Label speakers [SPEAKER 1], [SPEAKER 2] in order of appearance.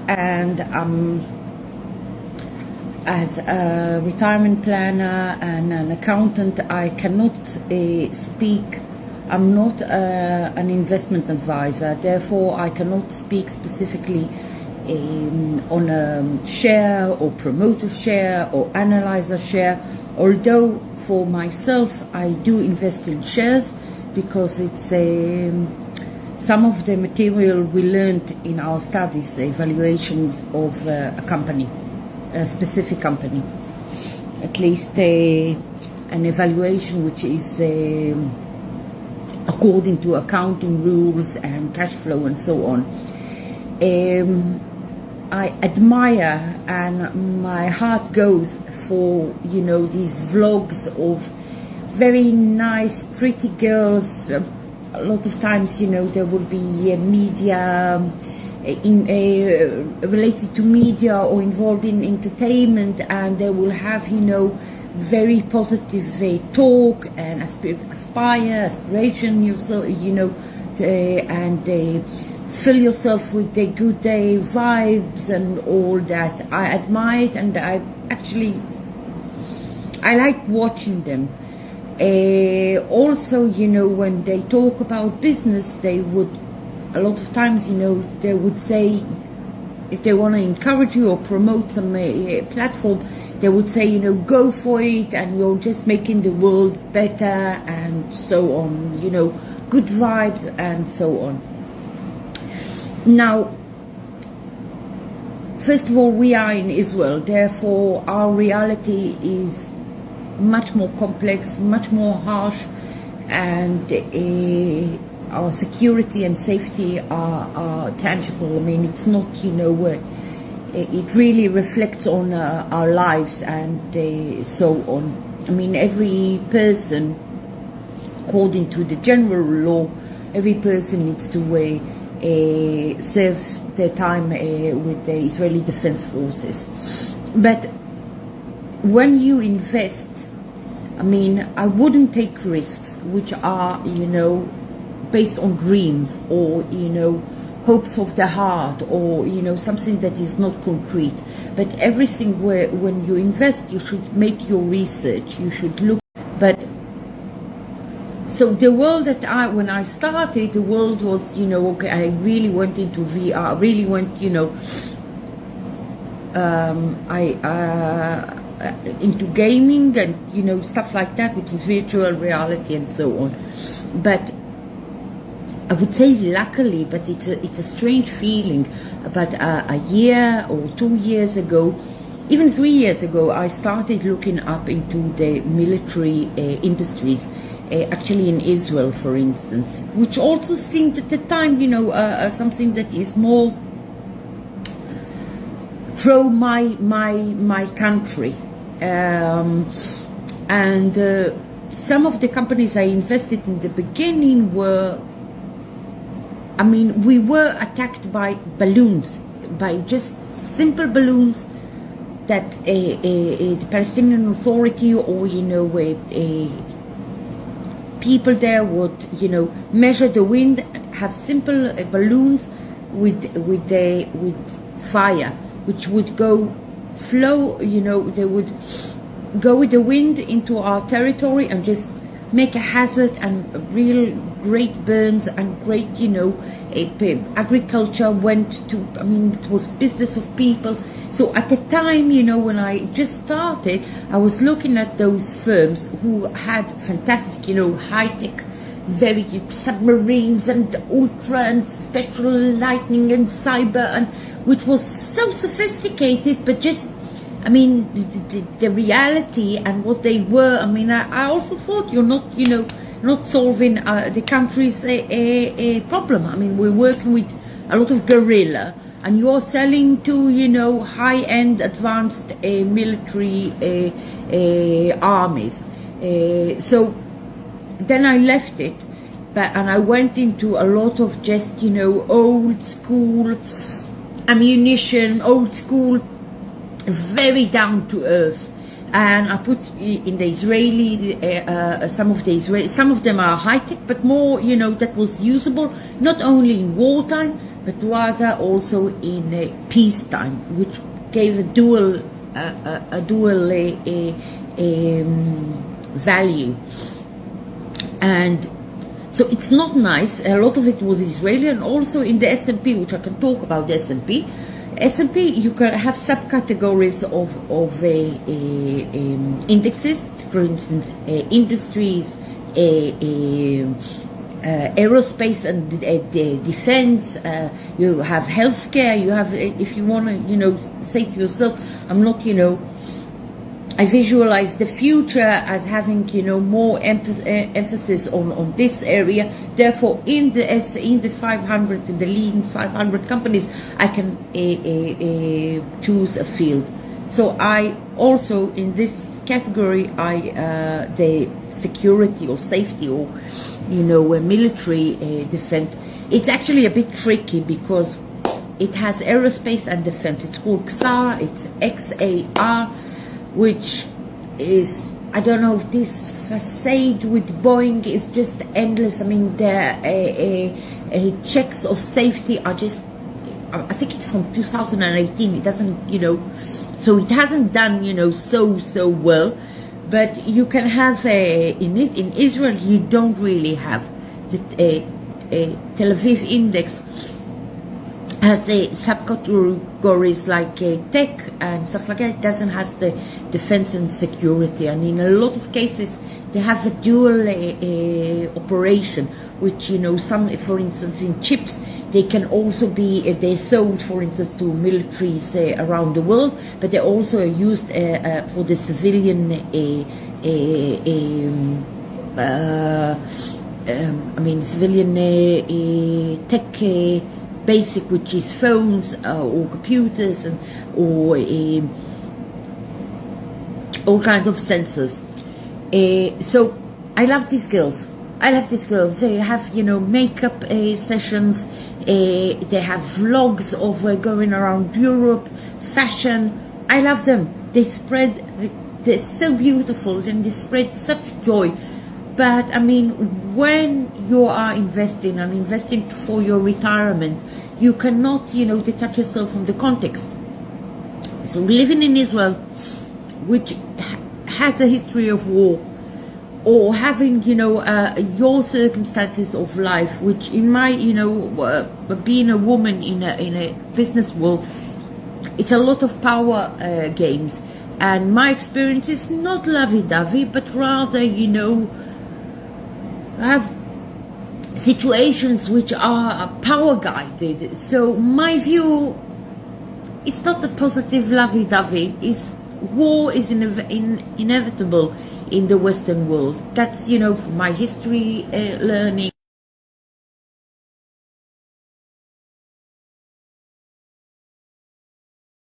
[SPEAKER 1] and as a retirement planner and an accountant, I cannot speak. I'm not an investment advisor, therefore I cannot speak specifically on a share or promote a share or analyze a share, although for myself I do invest in shares because it's some of the material we learned in our studies, the evaluations of a company, a specific company, at least an evaluation which is according to accounting rules and cash flow and so on. I admire and my heart goes for, you know, these vlogs of very nice, pretty girls. A lot of times, you know, there will be media related to media or involved in entertainment, and they will have, you know, very positive talk and aspiration, you know, and fill yourself with the good vibes and all that. I admire it, and I like watching them. Also, you know, when they talk about business, they would, a lot of times, you know, they would say, if they want to encourage you or promote some platform, they would say, you know, go for it and you're just making the world better and so on, you know, good vibes and so on. Now, first of all, we are in Israel, therefore our reality is much more complex, much more harsh, and our security and safety are tangible. I mean, it's not, you know, it really reflects on our lives and so on. I mean, every person, according to the general law, every person needs to serve their time with the Israeli Defense Forces. But when you invest, I mean, I wouldn't take risks which are, you know, based on dreams or, you know, hopes of the heart or, you know, something that is not concrete. But everything where, when you invest, you should make your research, you should look. But so the world that when I started, the world was, you know, okay, I really went into VR, I really went, you know, into gaming and, you know, stuff like that, which is virtual reality and so on. But I would say luckily, but it's a strange feeling. About a year or 2 years ago, even 3 years ago, I started looking up into the military industries, actually in Israel, for instance, which also seemed at the time, you know, something that is more pro my country. And some of the companies I invested in the beginning were, I mean, we were attacked by balloons, by just simple balloons that the Palestinian Authority or, you know, people there would, you know, measure the wind, have simple balloons with fire, which would go flow, you know, they would go with the wind into our territory and just make a hazard and real great burns and great, you know, agriculture went to, I mean, it was business of people. So at the time, you know, when I just started, I was looking at those firms who had fantastic, you know, high-tech, very submarines and ultra and special lightning and cyber, and which was so sophisticated, but just, I mean, the reality and what they were, I mean, I also thought you're not, you know, not solving the country's a problem. I mean, we're working with a lot of guerrilla, and you're selling to, you know, high-end advanced military armies. So then I left it, and I went into a lot of just, you know, old school ammunition, old school, very down to earth. And I put in the Israeli, some of them are high tech, but more, you know, that was usable not only in wartime but rather also in peacetime, which gave a dual value. And so it's not nice. A lot of it was Israeli, and also in the S&P, which I can talk about the S&P. S&P, you can have subcategories of indexes. For instance, industries, aerospace and defense. You have healthcare. You have, if you want to, say to yourself, I'm not, I visualize the future as having, more emphasis on this area. Therefore, in the 500, the leading 500 companies, I can choose a field. So I also, in this category, the security or safety or, military defense. It's actually a bit tricky because it has aerospace and defense. It's called XAR. It's XAR. Which is, I don't know, this facade with Boeing is just endless. I mean, the checks of safety are just, I think it's from 2018. It doesn't, so it hasn't done, so well. But you can have, in Israel, you don't really have the Tel Aviv index has subcategories like tech and stuff like that. It doesn't have the defense and security, and in a lot of cases they have a dual operation, which some, for instance, in chips they can also be they're sold, for instance, to militaries around the world, but they're also used for the civilian civilian tech. Basic, which is phones or computers or all kinds of sensors. So I love these girls. They have makeup sessions. They have vlogs of going around Europe, fashion. I love them. They're so beautiful and they spread such joy. But I mean, when you are investing for your retirement, you cannot, detach yourself from the context. So living in Israel, which has a history of war, or having, your circumstances of life, which in my, being a woman in a business world, it's a lot of power games. And my experience is not lovey-dovey, but rather, have situations which are power guided. So my view, it's not a positive lovey-dovey. War is inevitable in the Western world. That's from my history learning.